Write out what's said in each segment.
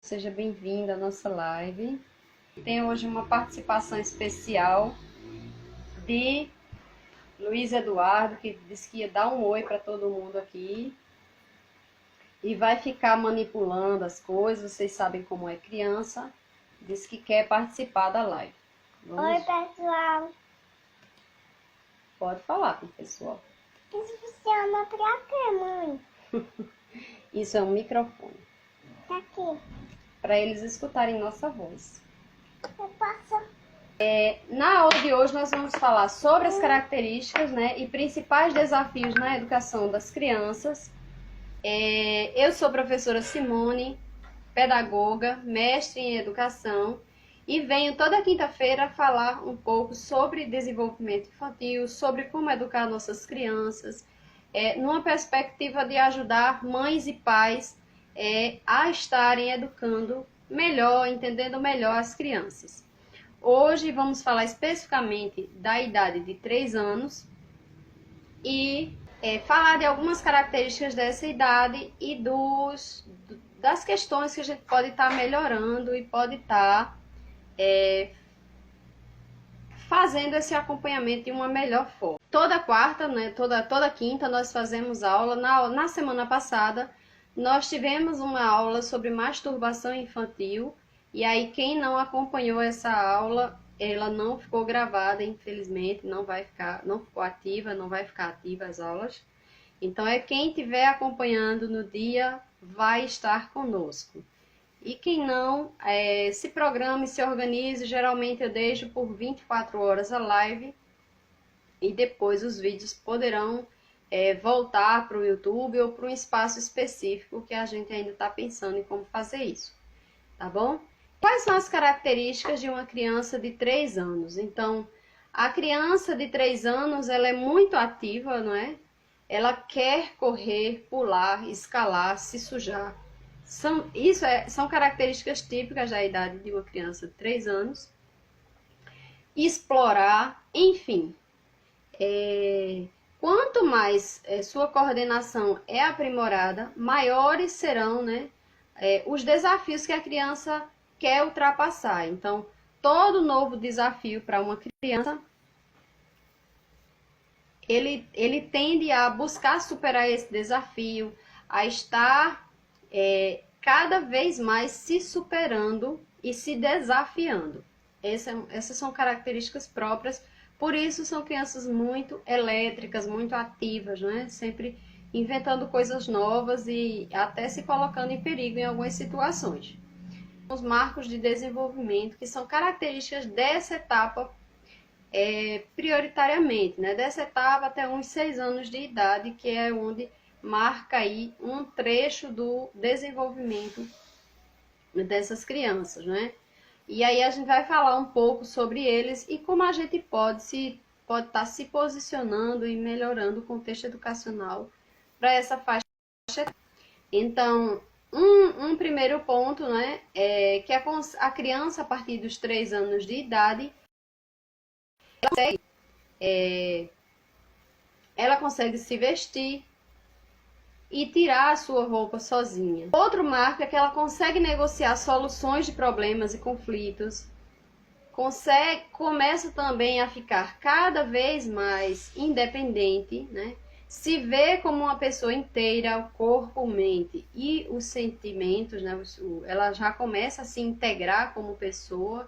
Seja bem-vindo à nossa live. Tem hoje uma participação especial de Luiz Eduardo, que disse que ia dar um oi para todo mundo aqui. E vai ficar manipulando as coisas, vocês sabem como é criança. Disse que quer participar da live. Oi, pessoal. Pode falar com o pessoal. Isso funciona pra quê, mãe? Isso é um microfone. Tá aqui. Para eles escutarem nossa voz. Eu posso... Na aula de hoje nós vamos falar sobre as características, e principais desafios na educação das crianças. Eu sou a professora Simone, pedagoga, mestre em educação, e venho toda quinta-feira falar um pouco sobre desenvolvimento infantil, sobre como educar nossas crianças, numa perspectiva de ajudar mães e pais a estarem educando melhor, entendendo melhor as crianças. Hoje vamos falar especificamente da idade de 3 anos e falar de algumas características dessa idade e das questões que a gente pode estar melhorando e pode estar fazendo esse acompanhamento de uma melhor forma. Toda quarta, toda quinta nós fazemos aula. Na semana passada nós tivemos uma aula sobre masturbação infantil. E aí, quem não acompanhou essa aula, ela não ficou gravada, infelizmente, não ficou ativa, não vai ficar ativa as aulas. Então, quem estiver acompanhando no dia, vai estar conosco. E quem não, se programe, se organize. Geralmente eu deixo por 24 horas a live e depois os vídeos poderão voltar para o YouTube ou para um espaço específico que a gente ainda está pensando em como fazer isso, tá bom? Quais são as características de uma criança de 3 anos? Então, a criança de 3 anos, ela é muito ativa, não é? Ela quer correr, pular, escalar, se sujar. São características típicas da idade de uma criança de 3 anos. Explorar, enfim. Quanto mais sua coordenação é aprimorada, maiores serão, os desafios que a criança quer ultrapassar. Então, todo novo desafio para uma criança, ele tende a buscar superar esse desafio, a estar cada vez mais se superando e se desafiando. Essas são características próprias, por isso são crianças muito elétricas, muito ativas, sempre inventando coisas novas e até se colocando em perigo em algumas situações. Os marcos de desenvolvimento, que são características dessa etapa prioritariamente, dessa etapa até uns 6 anos de idade, que é onde marca aí um trecho do desenvolvimento dessas crianças, E aí a gente vai falar um pouco sobre eles e como a gente pode estar se posicionando e melhorando o contexto educacional para essa faixa etária. Então, um primeiro ponto, é que a criança, a partir dos 3 anos de idade, ela consegue se vestir e tirar a sua roupa sozinha. Outro marco é que ela consegue negociar soluções de problemas e conflitos, começa também a ficar cada vez mais independente, se vê como uma pessoa inteira, o corpo, mente e os sentimentos, ela já começa a se integrar como pessoa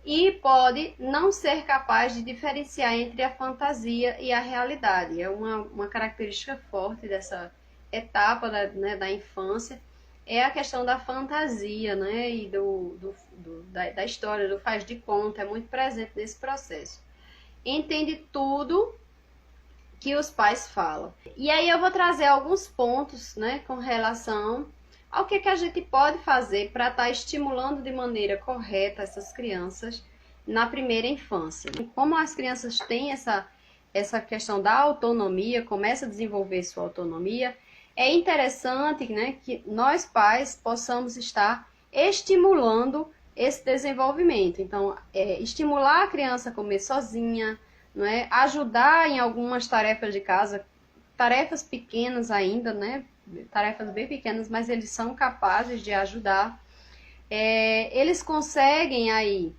e pode não ser capaz de diferenciar entre a fantasia e a realidade. É uma característica forte dessa etapa da infância, é a questão da fantasia, e da história, do faz de conta, é muito presente nesse processo. Entende tudo que os pais falam. E aí eu vou trazer alguns pontos, com relação ao que a gente pode fazer para estar estimulando de maneira correta essas crianças na primeira infância. Como as crianças têm essa questão da autonomia, começa a desenvolver sua autonomia, é interessante, que nós pais possamos estar estimulando esse desenvolvimento. Então, estimular a criança a comer sozinha, ajudar em algumas tarefas de casa, tarefas pequenas ainda, tarefas bem pequenas, mas eles são capazes de ajudar. eles conseguem aí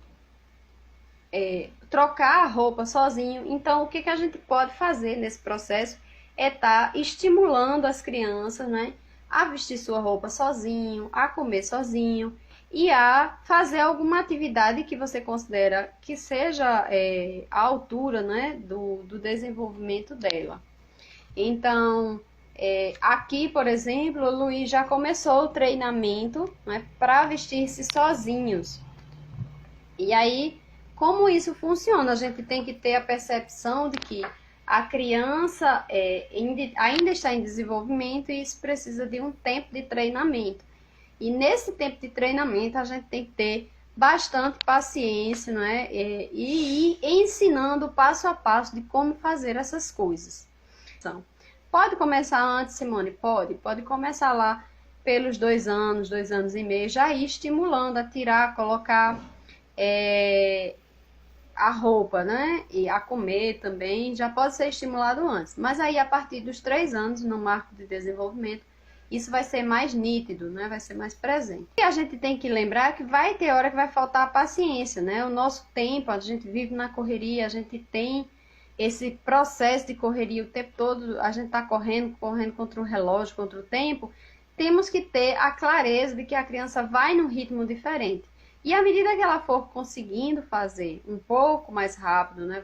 trocar a roupa sozinho. Então, o que a gente pode fazer nesse processo é estar estimulando as crianças, né, a vestir sua roupa sozinho, a comer sozinho e a fazer alguma atividade que você considera que seja à altura, né, do desenvolvimento dela. Então, aqui, por exemplo, o Luiz já começou o treinamento, né, para vestir-se sozinhos. E aí, como isso funciona? A gente tem que ter a percepção de que a criança ainda está em desenvolvimento e isso precisa de um tempo de treinamento. E nesse tempo de treinamento, a gente tem que ter bastante paciência, não é? E ir ensinando passo a passo de como fazer essas coisas. Então, pode começar antes, Simone? Pode começar lá pelos 2 anos, 2 anos e meio, já ir estimulando a tirar, colocar a roupa, né? E a comer também, já pode ser estimulado antes. Mas aí, a partir dos 3 anos, no marco de desenvolvimento, isso vai ser mais nítido, né? Vai ser mais presente. E a gente tem que lembrar que vai ter hora que vai faltar a paciência, né? O nosso tempo, a gente vive na correria, a gente tem esse processo de correria o tempo todo, a gente está correndo contra o relógio, contra o tempo. Temos que ter a clareza de que a criança vai num ritmo diferente. E à medida que ela for conseguindo fazer um pouco mais rápido, né,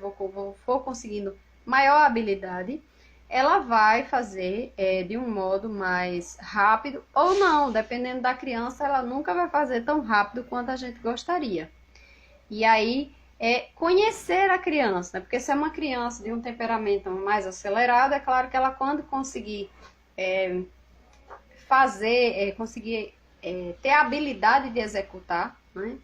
for conseguindo maior habilidade, ela vai fazer de um modo mais rápido ou não, dependendo da criança, ela nunca vai fazer tão rápido quanto a gente gostaria. E aí, conhecer a criança, né? Porque se é uma criança de um temperamento mais acelerado, é claro que ela, quando conseguir conseguir ter a habilidade de executar, né,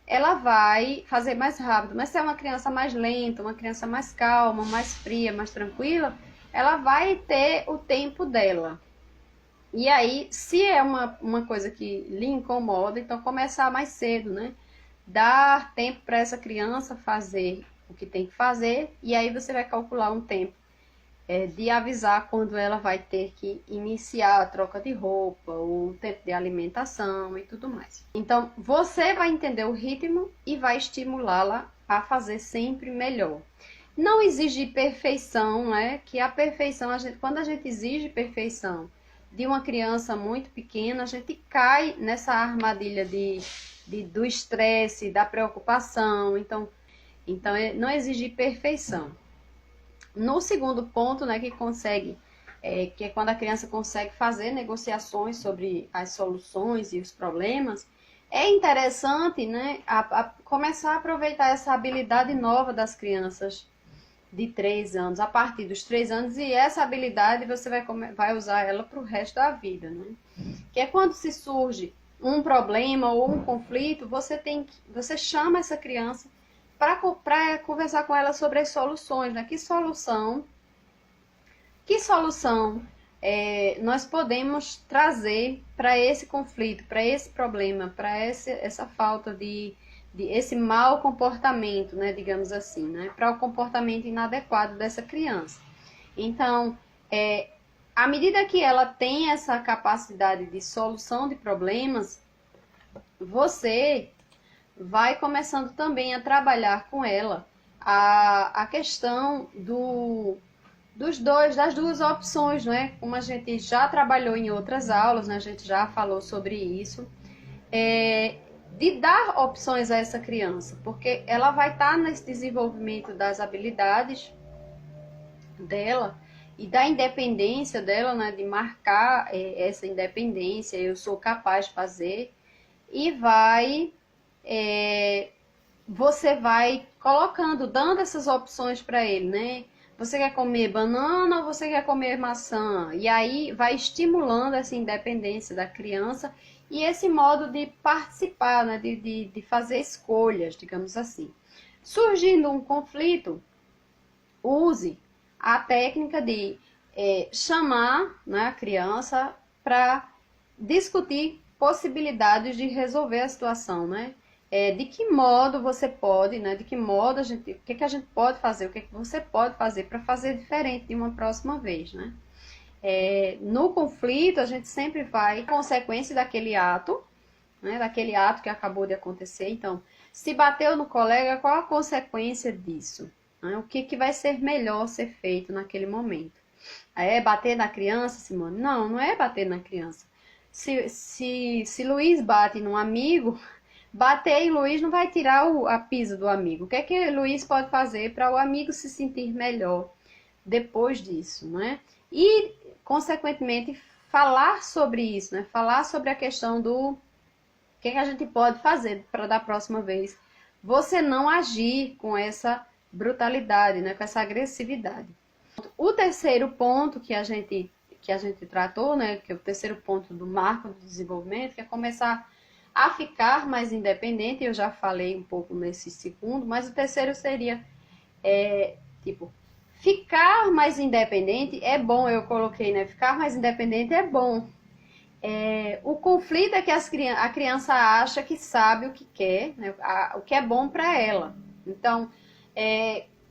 ela vai fazer mais rápido. Mas se é uma criança mais lenta, uma criança mais calma, mais fria, mais tranquila, ela vai ter o tempo dela. E aí, se é uma coisa que lhe incomoda, então começar mais cedo, né? Dar tempo para essa criança fazer o que tem que fazer, e aí você vai calcular um tempo de avisar quando ela vai ter que iniciar a troca de roupa, o tempo de alimentação e tudo mais. Então, você vai entender o ritmo e vai estimulá-la a fazer sempre melhor. Não exigir perfeição, né? Que a perfeição, quando a gente exige perfeição de uma criança muito pequena, a gente cai nessa armadilha do estresse, da preocupação. Então não exigir perfeição. No segundo ponto, né, que é quando a criança consegue fazer negociações sobre as soluções e os problemas, é interessante, né, começar a aproveitar essa habilidade nova das crianças de 3 anos, a partir dos 3 anos, e essa habilidade você vai usar ela para o resto da vida, né? Que é quando se surge um problema ou um conflito, você chama essa criança para conversar com ela sobre as soluções, né? Que solução nós podemos trazer para esse conflito, para esse problema, para essa falta de esse mau comportamento, né, digamos assim, né, para o comportamento inadequado dessa criança. Então, à medida que ela tem essa capacidade de solução de problemas, você vai começando também a trabalhar com ela a questão das duas opções, né? Como a gente já trabalhou em outras aulas, né? A gente já falou sobre isso, de dar opções a essa criança, porque ela vai estar nesse desenvolvimento das habilidades dela e da independência dela, né? De marcar essa independência, eu sou capaz de fazer, e você vai colocando, dando essas opções para ele, né? Você quer comer banana ou você quer comer maçã? E aí vai estimulando essa independência da criança e esse modo de participar, né? de fazer escolhas, digamos assim. Surgindo um conflito, use a técnica de chamar, né, a criança para discutir possibilidades de resolver a situação, né? De que modo você pode, né? De que modo o que a gente pode fazer, o que você pode fazer para fazer diferente de uma próxima vez, né? No conflito, a gente sempre vai, consequência daquele ato, né, daquele ato que acabou de acontecer. Então, se bateu no colega, qual a consequência disso? Né? O que vai ser melhor ser feito naquele momento? É bater na criança, Simone? Não, não é bater na criança. Se Luiz bate num amigo, bater em Luiz não vai tirar a pisa do amigo. O que Luiz pode fazer para o amigo se sentir melhor depois disso, né? E, consequentemente, falar sobre isso, né? Falar sobre a questão do que a gente pode fazer para da próxima vez você não agir com essa brutalidade, né? Com essa agressividade. O terceiro ponto que a gente tratou, né? Que é o terceiro ponto do marco do desenvolvimento, que é começar a ficar mais independente. Eu já falei um pouco nesse segundo, mas o terceiro seria, ficar mais independente é bom. Eu coloquei, né? Ficar mais independente é bom. O conflito é que a criança acha que sabe o que quer, né? O que é bom para ela. Então,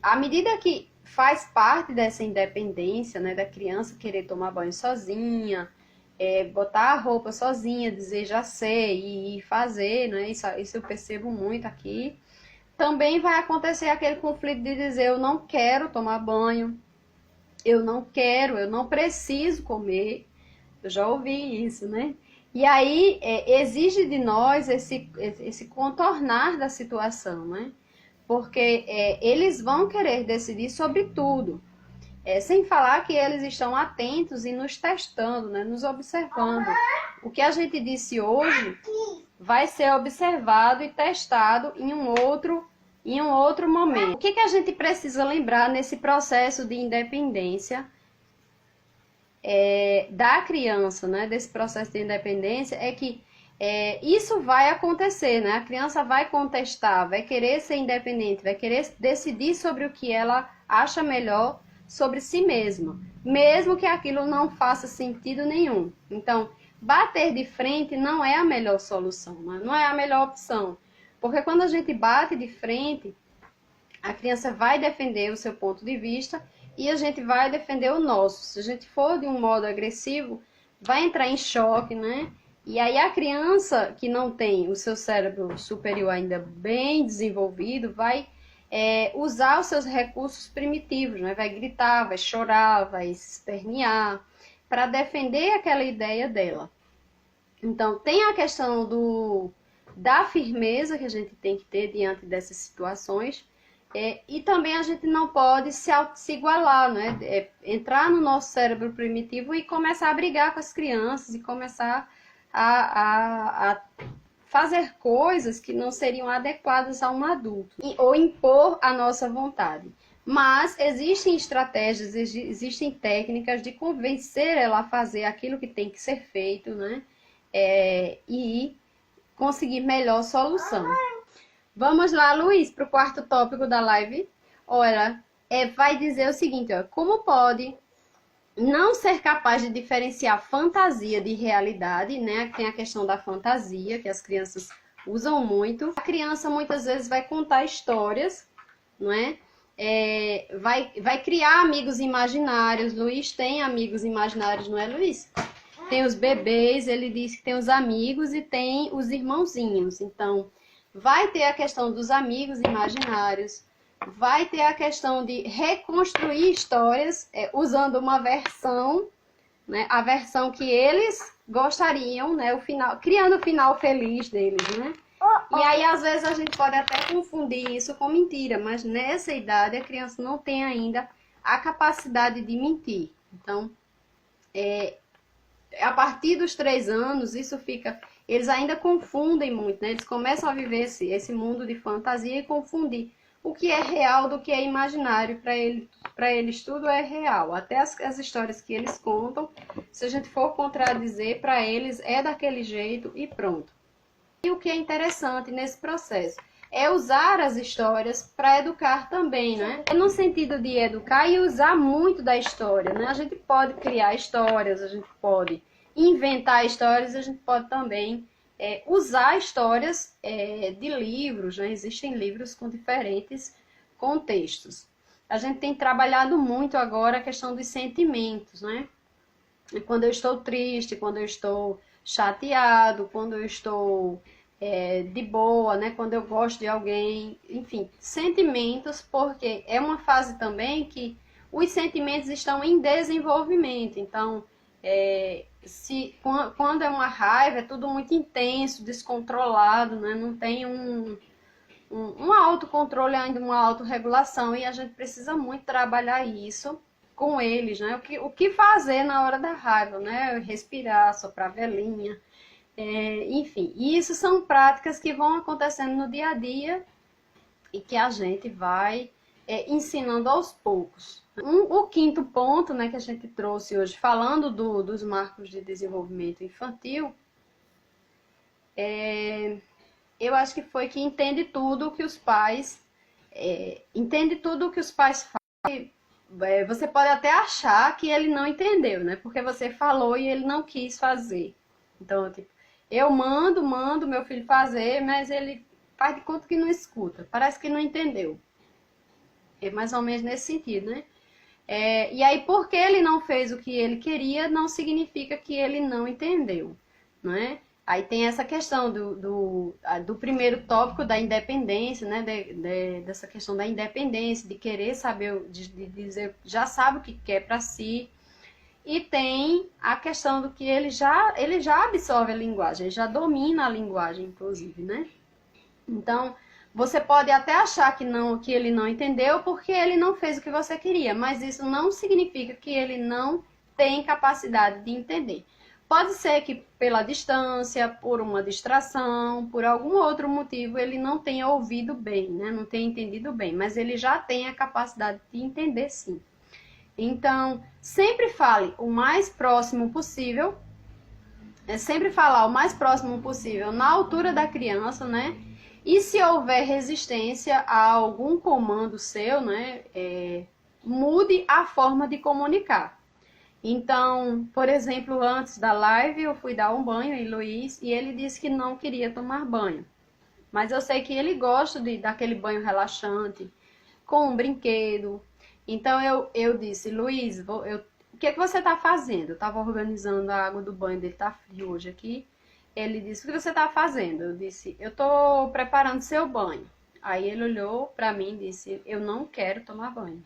à medida que faz parte dessa independência, né, da criança querer tomar banho sozinha, botar a roupa sozinha, dizer já sei e fazer, né? Isso eu percebo muito aqui. Também vai acontecer aquele conflito de dizer eu não quero tomar banho, eu não preciso comer. Eu já ouvi isso, né? E aí exige de nós esse contornar da situação, né? Porque eles vão querer decidir sobre tudo. Sem falar que eles estão atentos e nos testando, né? Nos observando. O que a gente disse hoje vai ser observado e testado em um outro momento. O que a gente precisa lembrar nesse processo de independência da criança, né? Desse processo de independência, é que isso vai acontecer, né? A criança vai contestar, vai querer ser independente, vai querer decidir sobre o que ela acha melhor sobre si mesma, mesmo que aquilo não faça sentido nenhum. Então, bater de frente não é a melhor solução, né? Não é a melhor opção, porque quando a gente bate de frente, a criança vai defender o seu ponto de vista e a gente vai defender o nosso. Se a gente for de um modo agressivo, vai entrar em choque, né? E aí a criança que não tem o seu cérebro superior ainda bem desenvolvido, vai usar os seus recursos primitivos, né? Vai gritar, vai chorar, vai se espernear, para defender aquela ideia dela. Então, tem a questão da firmeza que a gente tem que ter diante dessas situações, e também a gente não pode se igualar, né? Entrar no nosso cérebro primitivo e começar a brigar com as crianças e começar a fazer coisas que não seriam adequadas a um adulto, ou impor a nossa vontade. Mas existem estratégias, existem técnicas de convencer ela a fazer aquilo que tem que ser feito, né? E conseguir melhor solução. Vamos lá, Luiz, para o quarto tópico da live. Olha, vai dizer o seguinte, ó, como pode não ser capaz de diferenciar fantasia de realidade, né? Tem a questão da fantasia, que as crianças usam muito. A criança muitas vezes vai contar histórias, não é? Vai criar amigos imaginários. Luiz tem amigos imaginários, não é, Luiz? Tem os bebês, ele diz que tem os amigos e tem os irmãozinhos. Então, vai ter a questão dos amigos imaginários, vai ter a questão de reconstruir histórias usando uma versão, né, a versão que eles gostariam, né, criando o final feliz deles, né? E aí, às vezes, a gente pode até confundir isso com mentira, mas nessa idade a criança não tem ainda a capacidade de mentir. Então, a partir dos 3 anos, isso fica... Eles ainda confundem muito, né? Eles começam a viver esse mundo de fantasia e confundir o que é real do que é imaginário. Para eles tudo é real. Até as histórias que eles contam, se a gente for contradizer, para eles é daquele jeito e pronto. E o que é interessante nesse processo é usar as histórias para educar também, né? No sentido de educar e usar muito da história, né? A gente pode criar histórias, a gente pode inventar histórias, a gente pode também usar histórias de livros, né? Existem livros com diferentes contextos. A gente tem trabalhado muito agora a questão dos sentimentos, né? Quando eu estou triste, quando eu estou chateado, quando eu estou de boa, né? Quando eu gosto de alguém, enfim, sentimentos, porque é uma fase também que os sentimentos estão em desenvolvimento. Então, quando é uma raiva, é tudo muito intenso, descontrolado, né? Não tem um autocontrole ainda, uma autorregulação, e a gente precisa muito trabalhar isso com eles, né? O que fazer na hora da raiva, né? Respirar, soprar velinha, enfim. E isso são práticas que vão acontecendo no dia a dia e que a gente vai ensinando aos poucos. O quinto ponto, né, que a gente trouxe hoje, falando dos marcos de desenvolvimento infantil, eu acho que foi que entende tudo o que os pais fazem. Você pode até achar que ele não entendeu, né? Porque você falou e ele não quis fazer. Então, tipo, eu mando meu filho fazer, mas ele faz de conta que não escuta. Parece que não entendeu. É mais ou menos nesse sentido, né? E aí, porque ele não fez o que ele queria, não significa que ele não entendeu, né? Aí tem essa questão do primeiro tópico da independência, né? Dessa questão da independência, de querer saber, de dizer, já sabe o que quer para si. E tem a questão do que ele já absorve a linguagem, ele já domina a linguagem, inclusive, né? Então, você pode até achar que ele não entendeu porque ele não fez o que você queria, mas isso não significa que ele não tem capacidade de entender. Pode ser que pela distância, por uma distração, por algum outro motivo, ele não tenha ouvido bem, né? Não tenha entendido bem, mas ele já tem a capacidade de entender sim. Então, sempre fale o mais próximo possível, sempre falar o mais próximo possível na altura da criança, né? E se houver resistência a algum comando seu, né? Mude a forma de comunicar. Então, por exemplo, antes da live eu fui dar um banho em Luiz e ele disse que não queria tomar banho. Mas eu sei que ele gosta daquele banho relaxante, com um brinquedo. Então eu disse, Luiz, o que você está fazendo? Eu estava organizando a água do banho dele, tá frio hoje aqui. Ele disse, o que você está fazendo? Eu disse, eu estou preparando seu banho. Aí ele olhou para mim e disse, eu não quero tomar banho.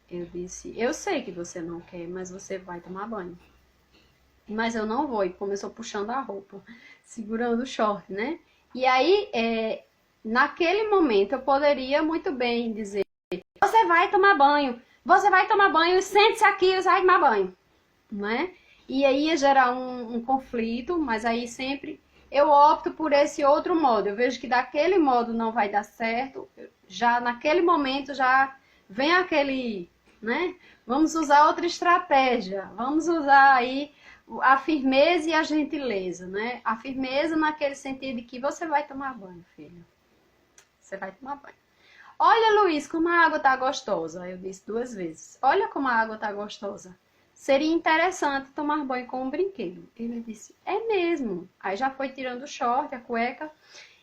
Eu disse, eu sei que você não quer, mas você vai tomar banho. Mas eu não vou. E começou puxando a roupa, segurando o short, né? E aí, naquele momento, eu poderia muito bem dizer, você vai tomar banho, sente-se aqui, você vai tomar banho, né? E aí ia gerar um conflito, mas aí sempre eu opto por esse outro modo. Eu vejo que daquele modo não vai dar certo, já naquele momento já vem aquele, né? Vamos usar outra estratégia, vamos usar aí a firmeza e a gentileza, né? A firmeza naquele sentido de que você vai tomar banho, filho. Você vai tomar banho. Olha, Luiz, como a água tá gostosa. Eu disse 2 vezes. Olha como a água tá gostosa. Seria interessante tomar banho com um brinquedo. Ele disse, é mesmo. Aí já foi tirando o short, a cueca,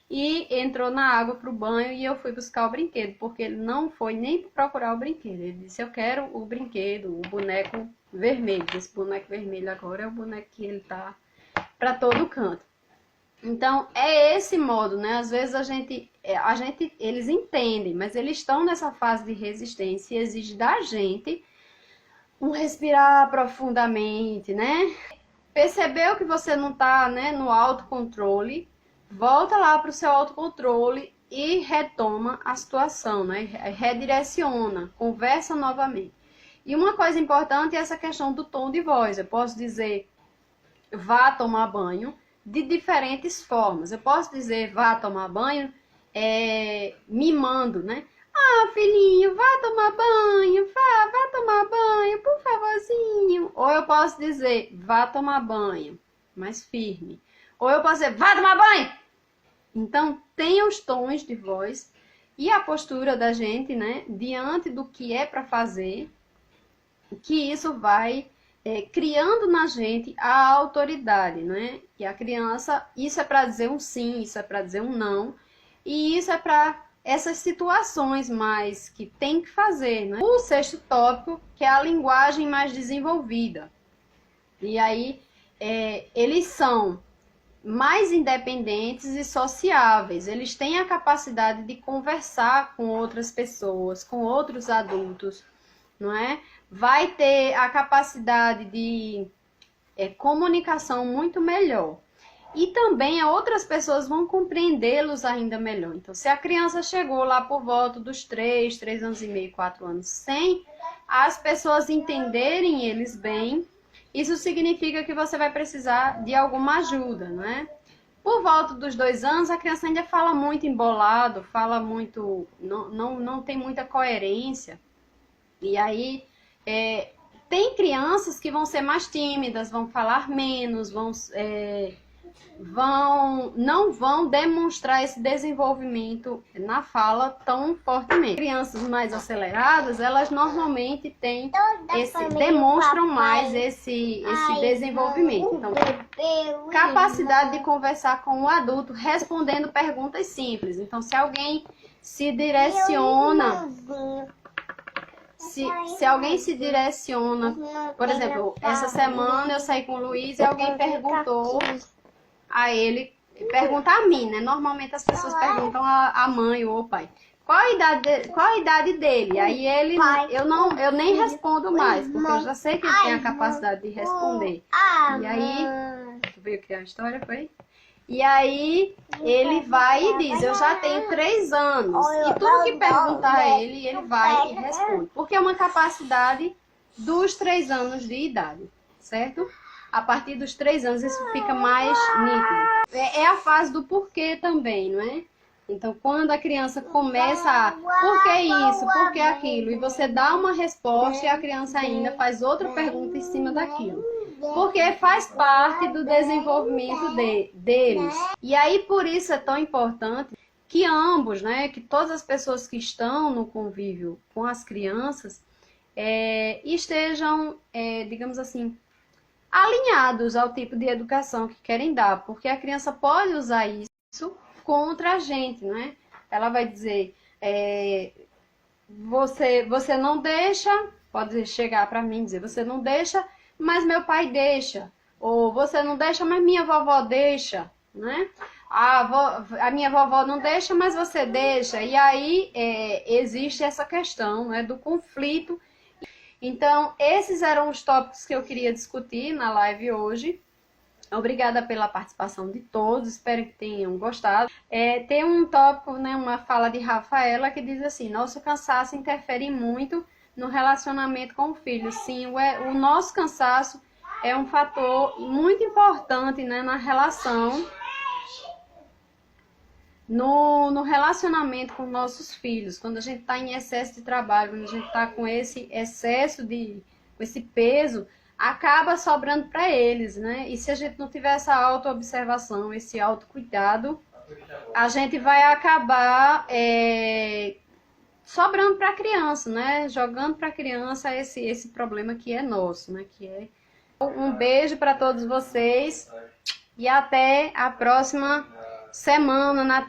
e entrou na água pro banho e eu fui buscar o brinquedo, porque ele não foi nem procurar o brinquedo. Ele disse, eu quero o brinquedo, o boneco vermelho. Esse boneco vermelho agora é o boneco que ele tá pra todo canto. Então, é esse modo, né? Às vezes eles entendem, mas eles estão nessa fase de resistência e exige da gente um respirar profundamente, né? Percebeu que você não tá, né, no autocontrole, volta lá para o seu autocontrole e retoma a situação, né? Redireciona, conversa novamente. E uma coisa importante é essa questão do tom de voz. Eu posso dizer, vá tomar banho, de diferentes formas. Eu posso dizer, vá tomar banho, mimando, né? Ah, filhinho, vá tomar banho, vá tomar banho, por favorzinho. Ou eu posso dizer, vá tomar banho, mais firme. Ou eu posso dizer, vá tomar banho. Então, tem os tons de voz e a postura da gente, né? Diante do que é para fazer, que isso vai criando na gente a autoridade, né? E a criança, isso é para dizer um sim, isso é para dizer um não, e isso é para essas situações mais que tem que fazer, né? O sexto tópico, que é a linguagem mais desenvolvida. E aí, eles são mais independentes e sociáveis. Eles têm a capacidade de conversar com outras pessoas, com outros adultos, não é? Vai ter a capacidade de comunicação muito melhor. E também outras pessoas vão compreendê-los ainda melhor. Então, se a criança chegou lá por volta dos 3 anos e meio, 4 anos, sem as pessoas entenderem eles bem, isso significa que você vai precisar de alguma ajuda, não é? Por volta dos 2 anos, a criança ainda fala muito embolado, fala muito, não tem muita coerência. E aí, tem crianças que vão ser mais tímidas, vão falar menos, não vão demonstrar esse desenvolvimento na fala tão fortemente. Crianças mais aceleradas, elas normalmente demonstram mais esse desenvolvimento. Então, capacidade de conversar com o adulto respondendo perguntas simples. Então, se alguém se direciona, se alguém se direciona, por exemplo, essa semana eu saí com o Luiz e alguém perguntou a ele, pergunta a mim, né? Normalmente as pessoas perguntam a mãe ou o pai. Qual a idade dele? Aí ele, eu nem respondo mais, porque eu já sei que ele tem a capacidade de responder. E aí, tu veio criar a história, foi? E aí ele vai e diz, eu já tenho 3 anos. E tudo que perguntar a ele, ele vai e responde. Porque é uma capacidade dos 3 anos de idade, certo? A partir dos 3 anos isso fica mais nítido. É a fase do porquê também, não é? Então, quando a criança começa a, por que isso, por que aquilo? E você dá uma resposta e a criança ainda faz outra pergunta em cima daquilo. Porque faz parte do desenvolvimento deles. E aí, por isso é tão importante que ambos, né, que todas as pessoas que estão no convívio com as crianças estejam, digamos assim, alinhados ao tipo de educação que querem dar, porque a criança pode usar isso contra a gente, não é? Ela vai dizer, você não deixa, pode chegar para mim e dizer, você não deixa, mas meu pai deixa, ou você não deixa, mas minha vovó deixa, né? A minha vovó não deixa, mas você deixa, e aí existe essa questão, né, do conflito. Então, esses eram os tópicos que eu queria discutir na live hoje. Obrigada pela participação de todos, espero que tenham gostado. Tem um tópico, né, uma fala de Rafaela que diz assim, nosso cansaço interfere muito no relacionamento com o filho. Sim, o nosso cansaço é um fator muito importante, né, na relação, no relacionamento com nossos filhos. Quando a gente está em excesso de trabalho, quando a gente está com esse excesso com esse peso, acaba sobrando para eles, né? E se a gente não tiver essa autoobservação, esse autocuidado, a gente vai acabar sobrando para a criança, né? Jogando para a criança esse problema que é nosso, né? Um beijo para todos vocês e até a próxima semana na